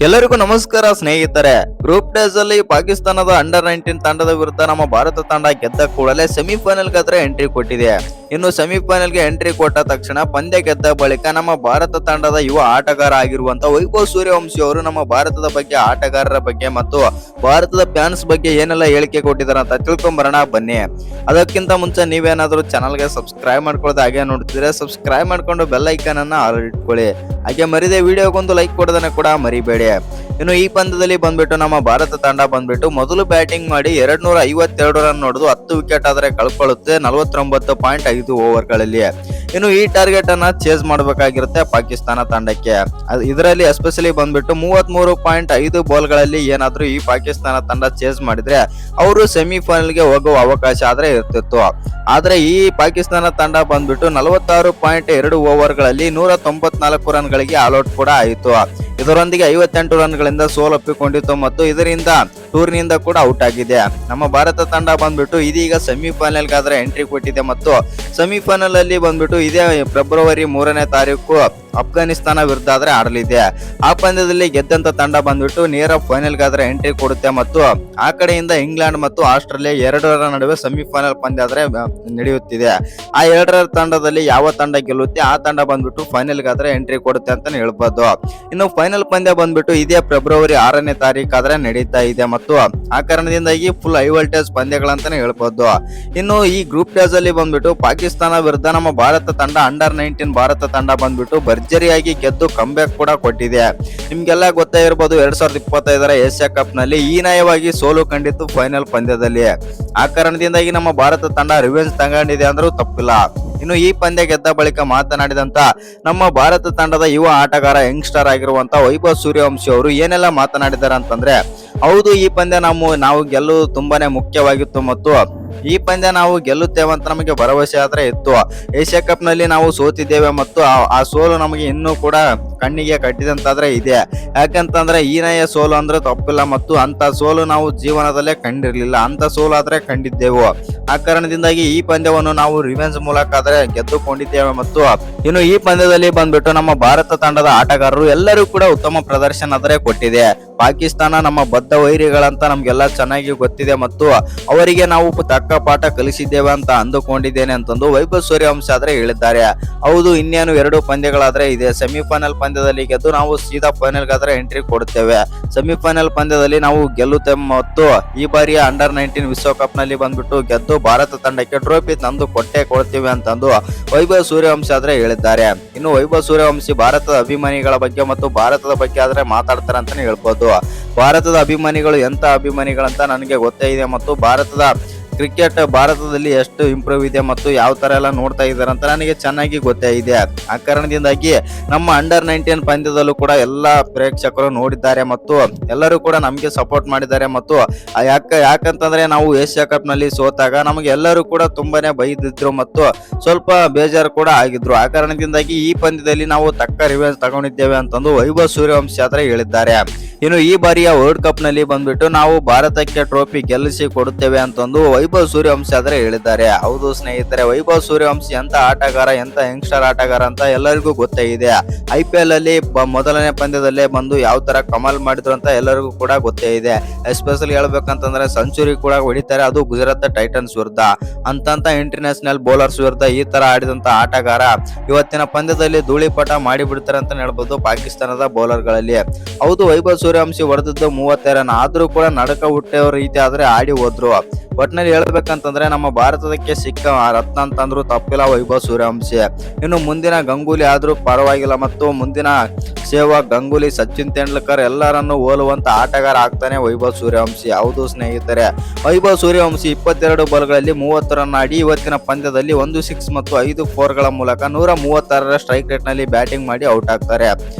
ಎಲ್ಲರಿಗೂ ನಮಸ್ಕಾರ ಸ್ನೇಹಿತರೆ. ಗ್ರೂಪ್ ಡೇಸ್ ಅಲ್ಲಿ ಪಾಕಿಸ್ತಾನದ ಅಂಡರ್-19 ತಂಡದ ವಿರುದ್ಧ ನಮ್ಮ ಭಾರತ ತಂಡ ಗೆದ್ದ ಕೂಡಲೇ ಸೆಮಿಫೈನಲ್ ಗಾದ್ರೆ ಎಂಟ್ರಿ ಕೊಟ್ಟಿದೆ. ಇನ್ನು ಸೆಮಿಫೈನಲ್ ಗೆ ಎಂಟ್ರಿ ಕೊಟ್ಟ ತಕ್ಷಣ ಪಂದ್ಯ ಗೆದ್ದ ಬಳಿಕ ನಮ್ಮ ಭಾರತ ತಂಡದ ಯುವ ಆಟಗಾರ ಆಗಿರುವಂತ ವೈಭವ್ ಸೂರ್ಯವಂಶಿ ಅವರು ನಮ್ಮ ಭಾರತದ ಬಗ್ಗೆ, ಆಟಗಾರರ ಬಗ್ಗೆ ಮತ್ತು ಭಾರತದ ಫ್ಯಾನ್ಸ್ ಬಗ್ಗೆ ಏನೆಲ್ಲ ಹೇಳಿಕೆ ಕೊಟ್ಟಿದ್ದಾರೆ ಅಂತ ತಿಳ್ಕೊಂಬರೋಣ ಬನ್ನಿ. ಅದಕ್ಕಿಂತ ಮುಂಚೆ ನೀವೇನಾದ್ರೂ ಚಾನಲ್ಗೆ ಸಬ್ಸ್ಕ್ರೈಬ್ ಮಾಡ್ಕೊಳ್ಳೋದು ಹಾಗೆ ನೋಡ್ತಿದ್ರೆ ಸಬ್ಸ್ಕ್ರೈಬ್ ಮಾಡ್ಕೊಂಡು ಬೆಲ್ ಐಕಾನ್ ಅನ್ನ ಆಲ್ ಇಟ್ಕೊಳ್ಳಿ. ಹಾಗೆ ಮರಿದೆ ವಿಡಿಯೋಗೊಂದು ಲೈಕ್ ಕೊಡೋದನ್ನ ಕೂಡ ಮರಿಬೇಡಿ. ಇನ್ನು ಈ ಪಂದ್ಯದಲ್ಲಿ ಬಂದ್ಬಿಟ್ಟು ನಮ್ಮ ಭಾರತ ತಂಡ ಬಂದ್ಬಿಟ್ಟು ಮೊದಲು ಬ್ಯಾಟಿಂಗ್ ಮಾಡಿ 252 ರನ್ ಹೊಡೆದು 10 ವಿಕೆಟ್ ಆದ್ರೆ ಕಳ್ಕೊಳ್ಳುತ್ತೆ 49.5 ಓವರ್ಗಳಲ್ಲಿ. ಇನ್ನು ಈ ಟಾರ್ಗೆಟ್ ಅನ್ನ ಚೇಸ್ ಮಾಡಬೇಕಾಗಿರುತ್ತೆ ಪಾಕಿಸ್ತಾನ ತಂಡಕ್ಕೆ. ಇದರಲ್ಲಿ ಎಸ್ಪೆಷಲಿ ಬಂದ್ಬಿಟ್ಟು 33.5 ಬಾಲ್ಗಳಲ್ಲಿ ಏನಾದ್ರೂ ಈ ಪಾಕಿಸ್ತಾನ ತಂಡ ಚೇಸ್ ಮಾಡಿದ್ರೆ ಅವರು ಸೆಮಿಫೈನಲ್ ಗೆ ಹೋಗುವ ಅವಕಾಶ ಆದ್ರೆ ಇರ್ತಿತ್ತು. ಆದ್ರೆ ಈ ಪಾಕಿಸ್ತಾನ ತಂಡ ಬಂದ್ಬಿಟ್ಟು 46.2 ಓವರ್ಗಳಲ್ಲಿ 194 ರನ್ಗಳಿಗೆ ಆಲ್ಔಟ್ ಕೂಡ ಆಯಿತು. ಇದರೊಂದಿಗೆ 58 ರನ್ಗಳಿಂದ ಸೋಲಪ್ಪಿಕೊಂಡಿತ್ತು ಮತ್ತು ಇದರಿಂದ ಟೂರ್ನಿಯಿಂದ ಕೂಡ ಔಟ್ ಆಗಿದೆ. ನಮ್ಮ ಭಾರತ ತಂಡ ಬಂದ್ಬಿಟ್ಟು ಇದೀಗ ಸೆಮಿಫೈನಲ್ ಗಾದ್ರೆ ಎಂಟ್ರಿ ಕೊಟ್ಟಿದೆ ಮತ್ತು ಸೆಮಿಫೈನಲ್ ಅಲ್ಲಿ ಬಂದ್ಬಿಟ್ಟು ಇದೇ ಫೆಬ್ರವರಿ 3ನೇ ತಾರೀಕು ಅಫ್ಘಾನಿಸ್ತಾನ ವಿರುದ್ಧ ಆದ್ರೆ ಆಡಲಿದೆ. ಆ ಪಂದ್ಯದಲ್ಲಿ ಗೆದ್ದಂತ ತಂಡ ಬಂದ್ಬಿಟ್ಟು ನೇರ ಫೈನಲ್ ಗಾದ್ರೆ ಎಂಟ್ರಿ ಕೊಡುತ್ತೆ ಮತ್ತು ಆ ಕಡೆಯಿಂದ ಇಂಗ್ಲೆಂಡ್ ಮತ್ತು ಆಸ್ಟ್ರೇಲಿಯಾ ಎರಡರ ನಡುವೆ ಸೆಮಿಫೈನಲ್ ಪಂದ್ಯ ಆದ್ರೆ ನಡೆಯುತ್ತಿದೆ. ಆ ಎರಡರ ತಂಡದಲ್ಲಿ ಯಾವ ತಂಡ ಗೆಲ್ಲುತ್ತೆ ಆ ತಂಡ ಬಂದ್ಬಿಟ್ಟು ಫೈನಲ್ ಗಾದ್ರೆ ಎಂಟ್ರಿ ಕೊಡುತ್ತೆ ಅಂತಾನೆ ಹೇಳ್ಬೋದು. ಇನ್ನು ಫೈನಲ್ ಪಂದ್ಯ ಬಂದ್ಬಿಟ್ಟು ಇದೇ ಫೆಬ್ರವರಿ 6ನೇ ತಾರೀಕು ಆದ್ರೆ ನಡೀತಾ ಇದೆ ಮತ್ತು ಆ ಕಾರಣದಿಂದಾಗಿ ಫುಲ್ ಹೈ ವೋಲ್ಟೇಜ್ ಪಂದ್ಯಗಳಂತಾನೆ ಹೇಳ್ಬೋದು. ಇನ್ನು ಈ ಗ್ರೂಪ್ ಡೇಸ್ ಅಲ್ಲಿ ಬಂದ್ಬಿಟ್ಟು ಪಾಕಿಸ್ತಾನ ವಿರುದ್ಧ ನಮ್ಮ ಭಾರತ ತಂಡ ಅಂಡರ್-19 ಭಾರತ ತಂಡ ಬಂದ್ಬಿಟ್ಟು ಭರ್ಜರಿಯಾಗಿ ಗೆದ್ದು ಕಂಬ್ಯಾಕ್ ಕೂಡ ಕೊಟ್ಟಿದೆ. ನಿಮ್ಗೆಲ್ಲ ಗೊತ್ತೇ ಇರಬಹುದು 2025ರ ಏಷ್ಯಾ ಕಪ್ ನಲ್ಲಿ ಹೀನಾಯವಾಗಿ ಸೋಲು ಕಂಡಿತ್ತು ಫೈನಲ್ ಪಂದ್ಯದಲ್ಲಿ. ಆ ಕಾರಣದಿಂದಾಗಿ ನಮ್ಮ ಭಾರತ ತಂಡ ರಿವೆಂಜ್ ತಗೊಂಡಿದೆ ಅಂದ್ರೂ ತಪ್ಪಿಲ್ಲ. ಇನ್ನು ಈ ಪಂದ್ಯ ಗೆದ್ದ ಬಳಿಕ ಮಾತನಾಡಿದಂತ ನಮ್ಮ ಭಾರತ ತಂಡದ ಯುವ ಆಟಗಾರ ಯಂಗ್ಸ್ಟರ್ ಆಗಿರುವಂತ ವೈಭವ್ ಸೂರ್ಯವಂಶಿ ಅವರು ಏನೆಲ್ಲ ಮಾತನಾಡಿದ್ದಾರೆ ಅಂತಂದ್ರೆ, ಹೌದು ಈ ಪಂದ್ಯ ನಾವು ಗೆಲ್ಲುವುದು ತುಂಬಾನೇ ಮುಖ್ಯವಾಗಿತ್ತು ಮತ್ತು ಈ ಪಂದ್ಯ ನಾವು ಗೆಲ್ಲುತ್ತೇವೆ ಅಂತ ನಮಗೆ ಭರವಸೆ ಆದ್ರೆ ಇತ್ತು. ಏಷ್ಯಾ ಕಪ್ ನಲ್ಲಿ ನಾವು ಸೋತಿದ್ದೇವೆ ಮತ್ತು ಆ ಸೋಲು ನಮಗೆ ಇನ್ನೂ ಕೂಡ ಕಣ್ಣಿಗೆ ಕಟ್ಟಿದಂತಾದ್ರೆ ಇದೆ. ಯಾಕಂತಂದ್ರೆ ಹೀನಾಯ ಸೋಲು ಅಂದ್ರೆ ತಪ್ಪಿಲ್ಲ ಮತ್ತು ಅಂತ ಸೋಲು ನಾವು ಜೀವನದಲ್ಲೇ ಕಂಡಿರ್ಲಿಲ್ಲ, ಅಂತ ಸೋಲು ಆದ್ರೆ ಕಂಡಿದ್ದೆವು. ಆ ಕಾರಣದಿಂದಾಗಿ ಈ ಪಂದ್ಯವನ್ನು ನಾವು ರಿವೆಂಜ್ ಮೂಲಕ ಆದ್ರೆ ಗೆದ್ದುಕೊಂಡಿದ್ದೇವೆ ಮತ್ತು ಇನ್ನು ಈ ಪಂದ್ಯದಲ್ಲಿ ಬಂದ್ಬಿಟ್ಟು ನಮ್ಮ ಭಾರತ ತಂಡದ ಆಟಗಾರರು ಎಲ್ಲರೂ ಕೂಡ ಉತ್ತಮ ಪ್ರದರ್ಶನ ಆದ್ರೆ ಕೊಟ್ಟಿದೆ. ಪಾಕಿಸ್ತಾನ ನಮ್ಮ ಬದ್ಧ ವೈರಿಗಳಂತ ನಮ್ಗೆಲ್ಲ ಚೆನ್ನಾಗಿ ಗೊತ್ತಿದೆ ಮತ್ತು ಅವರಿಗೆ ನಾವು ತಕ್ಕ ಪಾಠ ಕಲಿಸಿದ್ದೇವೆ ಅಂತ ಅಂದುಕೊಂಡಿದ್ದೇನೆ ಅಂತಂದು ವೈಭವ್ ಸೂರ್ಯವಂಶಿ ಆದ್ರೆ ಹೇಳಿದ್ದಾರೆ. ಹೌದು, ಇನ್ನೇನು 2 ಪಂದ್ಯಗಳಾದ್ರೆ ಇದೆ. ಸೆಮಿಫೈನಲ್ ಪಂದ್ಯದಲ್ಲಿ ಗೆದ್ದು ನಾವು ಸೀದಾ ಫೈನಲ್ ಗಾದ್ರೆ ಎಂಟ್ರಿ ಕೊಡುತ್ತೇವೆ. ಸೆಮಿಫೈನಲ್ ಪಂದ್ಯದಲ್ಲಿ ನಾವು ಗೆಲ್ಲುತ್ತೇವೆ ಮತ್ತು ಈ ಬಾರಿಯ ಅಂಡರ್-19 ವಿಶ್ವಕಪ್ ನಲ್ಲಿ ಬಂದ್ಬಿಟ್ಟು ಗೆದ್ದು ಭಾರತ ತಂಡಕ್ಕೆ ಟ್ರೋಫಿ ತಂದು ಕೊಡ್ತೀವಿ ಅಂತಂದು ವೈಭವ್ ಸೂರ್ಯವಂಶಿ ಆದ್ರೆ ಹೇಳಿದ್ದಾರೆ. ಇನ್ನು ವೈಭವ್ ಸೂರ್ಯವಂಶಿ ಭಾರತದ ಅಭಿಮಾನಿಗಳ ಬಗ್ಗೆ ಮತ್ತು ಭಾರತದ ಬಗ್ಗೆ ಆದ್ರೆ ಮಾತಾಡ್ತಾರೆ ಅಂತಾನೆ ಹೇಳ್ಬೋದು. ಭಾರತದ ಅಭಿಮಾನಿಗಳು ಎಂತ ಅಭಿಮಾನಿಗಳಂತ ನನಗೆ ಗೊತ್ತೇ ಇದೆ ಮತ್ತು ಭಾರತದ ಕ್ರಿಕೆಟ್ ಭಾರತದಲ್ಲಿ ಎಷ್ಟು ಇಂಪ್ರೂವ್ ಇದೆ ಮತ್ತು ಯಾವ ತರ ಎಲ್ಲ ನೋಡ್ತಾ ಇದ್ದಾರೆ ಅಂತ ನನಗೆ ಚೆನ್ನಾಗಿ ಗೊತ್ತೇ ಇದೆ. ಆ ಕಾರಣದಿಂದಾಗಿ ನಮ್ಮ ಅಂಡರ್-19 ಪಂದ್ಯದಲ್ಲೂ ಕೂಡ ಎಲ್ಲಾ ಪ್ರೇಕ್ಷಕರು ನೋಡಿದ್ದಾರೆ ಮತ್ತು ಎಲ್ಲರೂ ಕೂಡ ನಮಗೆ ಸಪೋರ್ಟ್ ಮಾಡಿದ್ದಾರೆ ಮತ್ತು ಯಾಕಂತಂದ್ರೆ ನಾವು ಏಷ್ಯಾ ಕಪ್ ನಲ್ಲಿ ಸೋತಾಗ ನಮಗೆ ಎಲ್ಲರೂ ಕೂಡ ತುಂಬಾನೇ ಬೈದಿದ್ರು ಮತ್ತು ಸ್ವಲ್ಪ ಬೇಜಾರು ಕೂಡ ಆಗಿದ್ರು. ಆ ಕಾರಣದಿಂದಾಗಿ ಈ ಪಂದ್ಯದಲ್ಲಿ ನಾವು ತಕ್ಕ ರಿವೆಂಜ್ ತಗೊಂಡಿದ್ದೇವೆ ಅಂತಂದು ವೈಭವ್ ಸೂರ್ಯವಂಶಿ ಆದ್ರೆ ಹೇಳಿದ್ದಾರೆ. ಇನ್ನು ಈ ಬಾರಿಯ ವರ್ಲ್ಡ್ ಕಪ್ ನಲ್ಲಿ ಬಂದ್ಬಿಟ್ಟು ನಾವು ಭಾರತಕ್ಕೆ ಟ್ರೋಫಿ ಗೆಲ್ಲಿಸಿ ಕೊಡುತ್ತೇವೆ ಅಂತಂದು ವೈಭವ್ ಸೂರ್ಯವಂಶಿ ಆದ್ರೆ ಹೇಳಿದ್ದಾರೆ. ಹೌದು ಸ್ನೇಹಿತರೆ, ವೈಭವ್ ಸೂರ್ಯವಂಶಿ ಎಂತ ಆಟಗಾರ, ಎಂತ ಯಂಗ್ಸ್ಟರ್ ಆಟಗಾರ ಅಂತ ಎಲ್ಲರಿಗೂ ಗೊತ್ತೇ ಇದೆ. IPL ಅಲ್ಲಿ ಮೊದಲನೇ ಪಂದ್ಯದಲ್ಲೇ ಬಂದು ಯಾವ ತರ ಕಮಾಲ್ ಮಾಡಿದ್ರು ಅಂತ ಎಲ್ಲರಿಗೂ ಕೂಡ ಗೊತ್ತೇ ಇದೆ. ಎಸ್ಪೆಷಲಿ ಹೇಳ್ಬೇಕಂತಂದ್ರೆ ಸೆಂಚುರಿ ಕೂಡ ಹೊಡಿತಾರೆ, ಅದು ಗುಜರಾತ್ ಟೈಟನ್ಸ್ ವಿರುದ್ಧ. ಅಂತ ಇಂಟರ್ನ್ಯಾಷನಲ್ ಬೌಲರ್ಸ್ ವಿರುದ್ಧ ಈ ತರ ಆಡಿದಂತ ಆಟಗಾರ ಇವತ್ತಿನ ಪಂದ್ಯದಲ್ಲಿ ಧೂಳಿಪಟ ಮಾಡಿಬಿಡ್ತಾರೆ ಅಂತ ಹೇಳ್ಬೋದು ಪಾಕಿಸ್ತಾನದ ಬೌಲರ್ಗಳಲ್ಲಿ. ಹೌದು, ವೈಭವ್ ಸೂರ್ಯವಂಶಿ ಹೊಡೆದಿದ್ದು 30 ರನ್ ಆದ್ರೂ ಕೂಡ ನಡಕ ಹುಟ್ಟೋ ರೀತಿ ಆದ್ರೆ ಆಡಿ ಹೋದ್ರು. ಒಟ್ಟಿನಲ್ಲಿ ಹೇಳ್ಬೇಕಂತಂದ್ರೆ ನಮ್ಮ ಭಾರತಕ್ಕೆ ಸಿಕ್ಕ ರತ್ನ ಅಂತಂದ್ರು ತಪ್ಪಿಲ್ಲ ವೈಭವ್ ಸೂರ್ಯವಂಶಿ. ಇನ್ನು ಮುಂದಿನ ಗಂಗೂಲಿ ಆದ್ರೂ ಪರವಾಗಿಲ್ಲ ಮತ್ತು ಮುಂದಿನ ಸೆಹ್ವಾಗ್, ಗಂಗೂಲಿ, ಸಚಿನ್ ತೆಂಡೂಲ್ಕರ್ ಎಲ್ಲರನ್ನು ಹೋಲುವಂತ ಆಟಗಾರ ಆಗ್ತಾನೆ ವೈಭವ್ ಸೂರ್ಯವಂಶಿ. ಹೌದು ಸ್ನೇಹಿತರೆ, ವೈಭವ್ ಸೂರ್ಯವಂಶಿ 22 ಬಾಲ್ಗಳಲ್ಲಿ 30 ರನ್ ಆಡಿ ಇವತ್ತಿನ ಪಂದ್ಯದಲ್ಲಿ 1 6 ಮತ್ತು 5 4ಗಳ ಮೂಲಕ 136ರ ಸ್ಟ್ರೈಕ್ ರೇಟ್ ನಲ್ಲಿ ಬ್ಯಾಟಿಂಗ್ ಮಾಡಿ ಔಟ್ ಆಗ್ತಾರೆ.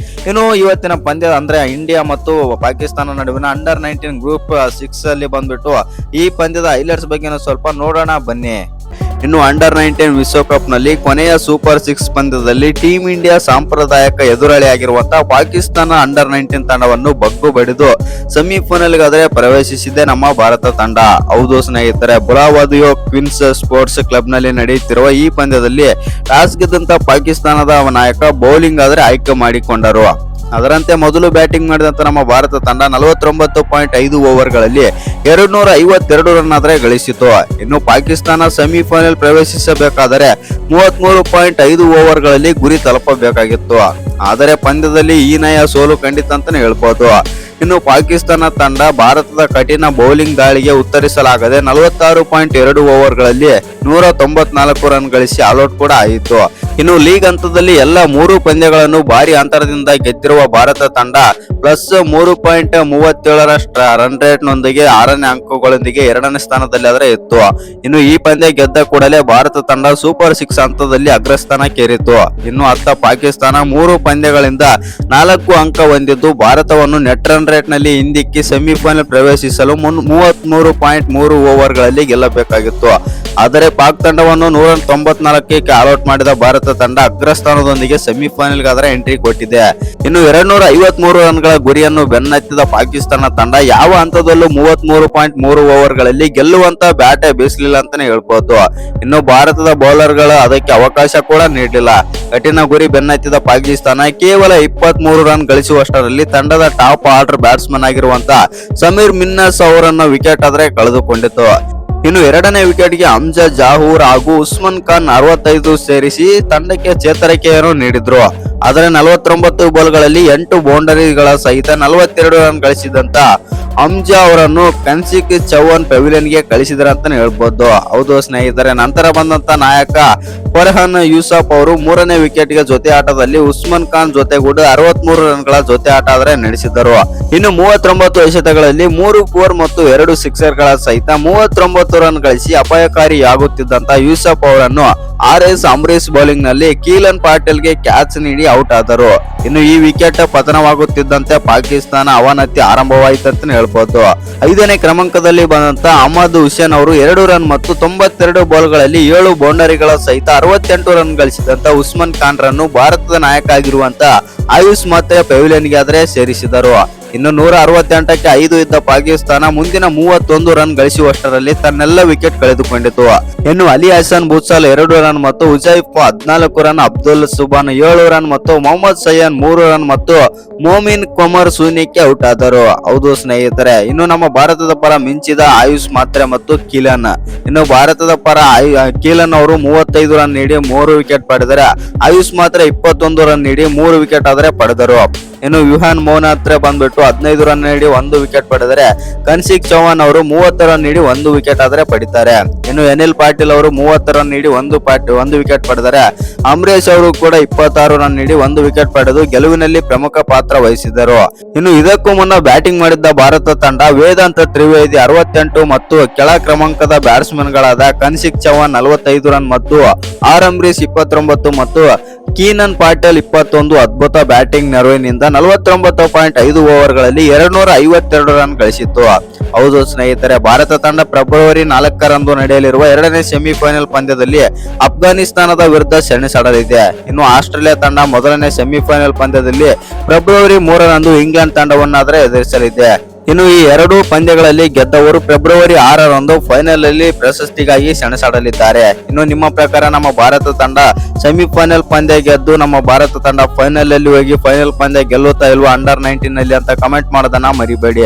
ಇನ್ನು ಇವತ್ತಿನ ಪಂದ್ಯ ಅಂದ್ರೆ ಇಂಡಿಯಾ ಮತ್ತು ಪಾಕಿಸ್ತಾನ ನಡುವಿನ ಅಂಡರ್-19 ಗ್ರೂಪ್ 6 ಅಲ್ಲಿ ಬಂದ್ಬಿಟ್ಟು ಈ ಪಂದ್ಯದ ಹೈಲೈಟ್ಸ್ ಬಗ್ಗೆ ಸ್ವಲ್ಪ ನೋಡೋಣ ಬನ್ನಿ. ಇನ್ನು ಅಂಡರ್-19 ವಿಶ್ವಕಪ್ ನಲ್ಲಿ ಕೊನೆಯ ಸೂಪರ್ 6 ಪಂದ್ಯದಲ್ಲಿ ಟೀಂ ಇಂಡಿಯಾ ಸಾಂಪ್ರದಾಯಿಕ ಎದುರಾಳಿಯಾಗಿರುವಂತಹ ಪಾಕಿಸ್ತಾನ ಅಂಡರ್-19 ತಂಡವನ್ನು ಬಗ್ಗು ಬಡಿದು ಸೆಮಿಫೈನಲ್ ಗಾದ್ರೆ ಪ್ರವೇಶಿಸಿದೆ ನಮ್ಮ ಭಾರತ ತಂಡ. ಹೌದು ಸ್ನೇಹಿತರೆ, ಬುಲಾವಾದಿಯೋ ಕ್ವೀನ್ಸ್ ಸ್ಪೋರ್ಟ್ಸ್ ಕ್ಲಬ್ ನಲ್ಲಿ ನಡೆಯುತ್ತಿರುವ ಈ ಪಂದ್ಯದಲ್ಲಿ ಟಾಸ್ ಗೆದ್ದಂತ ಪಾಕಿಸ್ತಾನದ ನಾಯಕ ಬೌಲಿಂಗ್ ಆದ್ರೆ ಆಯ್ಕೆ ಮಾಡಿಕೊಂಡರು. ಅದರಂತೆ ಮೊದಲು ಬ್ಯಾಟಿಂಗ್ ಮಾಡಿದಂತ ನಮ್ಮ ಭಾರತ ತಂಡ 49.5 ಓವರ್ಗಳಲ್ಲಿ 252 ರನ್ ಆದ್ರೆ ಗಳಿಸಿತು. ಇನ್ನು ಪಾಕಿಸ್ತಾನ ಸೆಮಿಫೈನಲ್ ಪ್ರವೇಶಿಸಬೇಕಾದರೆ 33.5 ಓವರ್ಗಳಲ್ಲಿ ಗುರಿ ತಲುಪಬೇಕಾಗಿತ್ತು. ಆದರೆ ಪಂದ್ಯದಲ್ಲಿ ಹೀನಾಯ ಸೋಲು ಖಂಡಿತ ಅಂತಾನೆ ಹೇಳ್ಬೋದು. ಇನ್ನು ಪಾಕಿಸ್ತಾನ ತಂಡ ಭಾರತದ ಕಠಿಣ ಬೌಲಿಂಗ್ ದಾಳಿಗೆ ಉತ್ತರಿಸಲಾಗದೆ 46.2 ಓವರ್ಗಳಲ್ಲಿ 194 ರನ್ ಗಳಿಸಿ ಆಲ್ಔಟ್ ಕೂಡ ಆಯಿತು. ಇನ್ನು ಲೀಗ್ ಹಂತದಲ್ಲಿ ಎಲ್ಲ 3 ಪಂದ್ಯಗಳನ್ನು ಭಾರಿ ಅಂತರದಿಂದ ಗೆದ್ದಿರುವ ಭಾರತ ತಂಡ +3.37 ರನ್ ರೇಟ್ ನೊಂದಿಗೆ 6ನೇ ಅಂಕಗಳೊಂದಿಗೆ 2ನೇ ಸ್ಥಾನದಲ್ಲಿ ಆದರೆ ಇತ್ತು. ಇನ್ನು ಈ ಪಂದ್ಯ ಗೆದ್ದ ಕೂಡಲೇ ಭಾರತ ತಂಡ ಸೂಪರ್ 6 ಹಂತದಲ್ಲಿ ಅಗ್ರಸ್ಥಾನಕ್ಕೇರಿತು. ಇನ್ನು ಅತ್ತ ಪಾಕಿಸ್ತಾನ 3 ಪಂದ್ಯಗಳಿಂದ 4 ಅಂಕ ಹೊಂದಿದ್ದು ಭಾರತವನ್ನು ನೆಟ್ ರನ್ ರೇಟ್ ನಲ್ಲಿ ಹಿಂದಿಕ್ಕಿ ಸೆಮಿಫೈನಲ್ ಪ್ರವೇಶಿಸಲು 33.3 ಓವರ್ಗಳಲ್ಲಿ ಗೆಲ್ಲಬೇಕಾಗಿತ್ತು. ಆದರೆ ಪಾಕ್ ತಂಡವನ್ನು 194ಕ್ಕೆ ಆಲ್ಔಟ್ ಮಾಡಿದ ಭಾರತ ತಂಡ ಅಗ್ರಸ್ಥಾನದೊಂದಿಗೆ ಸೆಮಿಫೈನಲ್ ಗಾದರೆ ಎಂಟ್ರಿ ಕೊಟ್ಟಿದೆ. ಇನ್ನು 253 ರನ್ಗಳ ಗುರಿಯನ್ನು ಬೆನ್ನತ್ತಿದ ಪಾಕಿಸ್ತಾನ ತಂಡ ಯಾವ ಹಂತದಲ್ಲೂ 33.3 ಓವರ್ಗಳಲ್ಲಿ ಗೆಲ್ಲುವಂತ ಬ್ಯಾಟೆ ಬೀಸಲಿಲ್ಲ ಅಂತಾನೆ ಹೇಳ್ಬೋದು. ಇನ್ನು ಭಾರತದ ಬೌಲರ್ಗಳು ಅದಕ್ಕೆ ಅವಕಾಶ ಕೂಡ ನೀಡಲಿಲ್ಲ. ಕಠಿಣ ಗುರಿ ಬೆನ್ನತ್ತಿದ ಪಾಕಿಸ್ತಾನ ಕೇವಲ 23 ರನ್ ಗಳಿಸುವಷ್ಟರಲ್ಲಿ ತಂಡದ ಟಾಪ್ ಆರ್ಡರ್ ಬ್ಯಾಟ್ಸ್ಮನ್ ಆಗಿರುವಂತ ಸಮೀರ್ ಮಿನ್ನಸ್ ಅವರನ್ನು ವಿಕೆಟ್ ಆದ್ರೆ ಕಳೆದುಕೊಂಡಿತು. ಇನ್ನು 2ನೇ ವಿಕೆಟ್ಗೆ ಹಮ್ಜಾ ಜಾಹೂರ್ ಹಾಗೂ ಉಸ್ಮಾನ್ ಖಾನ್ 65 ಸೇರಿಸಿ ತಂಡಕ್ಕೆ ಚೇತರಿಕೆಯನ್ನು ನೀಡಿದ್ರು. ಆದರೆ 49 ಬಾಲ್ಗಳಲ್ಲಿ 8 ಬೌಂಡರಿಗಳ ಸಹಿತ 42 ರನ್ ಗಳಿಸಿದಂತ ಹಮ್ಜಾ ಅವರನ್ನು ಕನ್ಸಿಕ್ ಚೌಹಾನ್ ಪೆವಿಲಿಯನ್ಗೆ ಕಳಿಸಿದ್ರ ಅಂತಾನೆ ಹೇಳ್ಬೋದು. ಹೌದು ಸ್ನೇಹಿತರೆ, ನಂತರ ಬಂದಂತ ನಾಯಕ ಫರ್ಹಾನ್ ಯೂಸಫ್ ಅವರು 3ನೇ ವಿಕೆಟ್ಗೆ ಜೊತೆ ಆಟದಲ್ಲಿ ಉಸ್ಮಾನ್ ಖಾನ್ ಜೊತೆಗೂಡಿ 63 ರನ್ಗಳ ಜೊತೆ ಆಟ ಆದರೆ ನಡೆಸಿದರು. ಇನ್ನು 39 ಎಸೆತಗಳಲ್ಲಿ 3 4 ಮತ್ತು 2 ಸಿಕ್ಸರ್ಗಳ ಸಹಿತ 39 ರನ್ ಗಳಿಸಿ ಅಪಾಯಕಾರಿಯಾಗುತ್ತಿದ್ದಂತ ಯೂಸಫ್ ಅವರನ್ನು RS ಅಂಬರೀಶ್ ಬೌಲಿಂಗ್ ನಲ್ಲಿ ಕೀಲನ್ ಪಾಟೀಲ್ಗೆ ಕ್ಯಾಚ್ ನೀಡಿ ಔಟ್ ಆದರು. ಇನ್ನು ಈ ವಿಕೆಟ್ ಪತನವಾಗುತ್ತಿದ್ದಂತೆ ಪಾಕಿಸ್ತಾನ ಅವನತಿ ಆರಂಭವಾಯಿತಂತ ಹೇಳ್ಬೋದು. 5ನೇ ಕ್ರಮಾಂಕದಲ್ಲಿ ಬಂದಂತ ಅಹಮದ್ ಹುಸೇನ್ ಅವರು 2 ರನ್ ಮತ್ತು 92 ಬಾಲ್ಗಳಲ್ಲಿ 7 ಬೌಂಡರಿಗಳ ಸಹಿತ 68 ರನ್ ಗಳಿಸಿದಂತ ಉಸ್ಮಾನ್ ಖಾನ್ ರನ್ನು ಭಾರತದ ನಾಯಕ ಆಗಿರುವಂತ ಆಯುಷ್ ಮಾತ್ರೆ ಪೆವಿಲಿಯನ್ಗೆ ಆದ್ರೆ ಸೇರಿಸಿದರು. ಇನ್ನು 168ಕ್ಕೆ 5 ಇದ್ದ ಪಾಕಿಸ್ತಾನ ಮುಂದಿನ 31 ರನ್ ಗಳಿಸುವಷ್ಟರಲ್ಲಿ ತನ್ನೆಲ್ಲ ವಿಕೆಟ್ ಕಳೆದುಕೊಂಡಿತು. ಇನ್ನು ಅಲಿ ಹಸನ್ ಬುತ್ಸಾಲ್ 2 ರನ್ ಮತ್ತು ಉಜೈಫ್ 14 ರನ್, ಅಬ್ದುಲ್ ಸುಬಾನ್ 7 ರನ್ ಮತ್ತು ಮೊಹಮ್ಮದ್ ಸಯ್ಯನ್ 3 ರನ್ ಮತ್ತು ಮೋಮಿನ್ ಕೊಮರ್ ಶೂನ್ಯಕ್ಕೆ ಔಟ್ ಆದರು. ಹೌದು ಸ್ನೇಹಿತರೆ, ಇನ್ನು ನಮ್ಮ ಭಾರತದ ಪರ ಮಿಂಚಿದ ಆಯುಷ್ ಮಾತ್ರೆ ಮತ್ತು ಕೀಲನ್. ಇನ್ನು ಭಾರತದ ಪರ ಕೀಲನ್ ಅವರು 35 ರನ್ ನೀಡಿ 3 ವಿಕೆಟ್ ಪಡೆದರೆ ಆಯುಷ್ ಮಾತ್ರ 21 ರನ್ ನೀಡಿ 3 ವಿಕೆಟ್ ಆದರೆ ಪಡೆದರು. ಇನ್ನು ವಿಹಾನ್ ಮೋನಾತ್ರೆ ಬಂದ್ಬಿಟ್ಟು 15 ರನ್ ನೀಡಿ 1 ವಿಕೆಟ್ ಪಡೆದರೆ ಕನ್ಸಿಕ್ ಚೌಹಾನ್ ಅವರು 30 ರನ್ ನೀಡಿ 1 ವಿಕೆಟ್ ಆದ್ರೆ ಪಡಿತಾರೆ. ಇನ್ನು ಅನಿಲ್ ಪಾಟೀಲ್ ಅವರು 30 ರನ್ ನೀಡಿ 1 ವಿಕೆಟ್ ಪಡೆದರೆ ಅಂಬರೀಶ್ ಅವರು ಕೂಡ 26 ರನ್ ನೀಡಿ 1 ವಿಕೆಟ್ ಪಡೆದು ಗೆಲುವಿನಲ್ಲಿ ಪ್ರಮುಖ ಪಾತ್ರ ವಹಿಸಿದರು. ಇನ್ನು ಇದಕ್ಕೂ ಮುನ್ನ ಬ್ಯಾಟಿಂಗ್ ಮಾಡಿದ್ದ ಭಾರತ ತಂಡ ವೇದಾಂತ ತ್ರಿವೇದಿ 68 ಮತ್ತು ಕೆಳ ಕ್ರಮಾಂಕದ ಬ್ಯಾಟ್ಸ್ಮನ್ ಗಳಾದ ಕನ್ಸಿಕ್ ಚೌಹಾನ್ 45 ರನ್ ಮತ್ತು ಅಂಬರೀಶ್ 29 ಮತ್ತು ಕೀನನ್ ಪಾಟೀಲ್ 21 ಅದ್ಭುತ ಬ್ಯಾಟಿಂಗ್ ನೆರವಿನಿಂದ 49.5 ಓವರ್ಗಳಲ್ಲಿ 252 ರನ್ ಗಳಿಸಿತ್ತು. ಹೌದು ಸ್ನೇಹಿತರೆ, ಭಾರತ ತಂಡ ಫೆಬ್ರವರಿ 4ರಂದು ನಡೆಯಲಿರುವ 2ನೇ ಸೆಮಿಫೈನಲ್ ಪಂದ್ಯದಲ್ಲಿ ಅಫ್ಘಾನಿಸ್ತಾನದ ವಿರುದ್ಧ ಸೆಣಸಾಡಲಿದೆ. ಇನ್ನು ಆಸ್ಟ್ರೇಲಿಯಾ ತಂಡ ಮೊದಲನೇ ಸೆಮಿಫೈನಲ್ ಪಂದ್ಯದಲ್ಲಿ ಫೆಬ್ರವರಿ 3ರಂದು ಇಂಗ್ಲೆಂಡ್ ತಂಡವನ್ನಾದರೆ ಎದುರಿಸಲಿದೆ. ಇನ್ನು ಈ 2 ಪಂದ್ಯಗಳಲ್ಲಿ ಗೆದ್ದವರು ಫೆಬ್ರವರಿ 6ರಂದು ಫೈನಲ್ ಅಲ್ಲಿ ಪ್ರಶಸ್ತಿಗಾಗಿ ಸೆಣಸಾಡಲಿದ್ದಾರೆ. ಇನ್ನು ನಿಮ್ಮ ಪ್ರಕಾರ ನಮ್ಮ ಭಾರತ ತಂಡ ಸೆಮಿಫೈನಲ್ ಪಂದ್ಯ ಗೆದ್ದು ನಮ್ಮ ಭಾರತ ತಂಡ ಫೈನಲ್ ಅಲ್ಲಿ ಹೋಗಿ ಫೈನಲ್ ಪಂದ್ಯ ಗೆಲ್ಲುತ್ತಾ ಇಲ್ವಾ ಅಂಡರ್ 19 ನಲ್ಲಿ ಅಂತ ಕಮೆಂಟ್ ಮಾಡೋದನ್ನ ಮರಿಬೇಡಿ.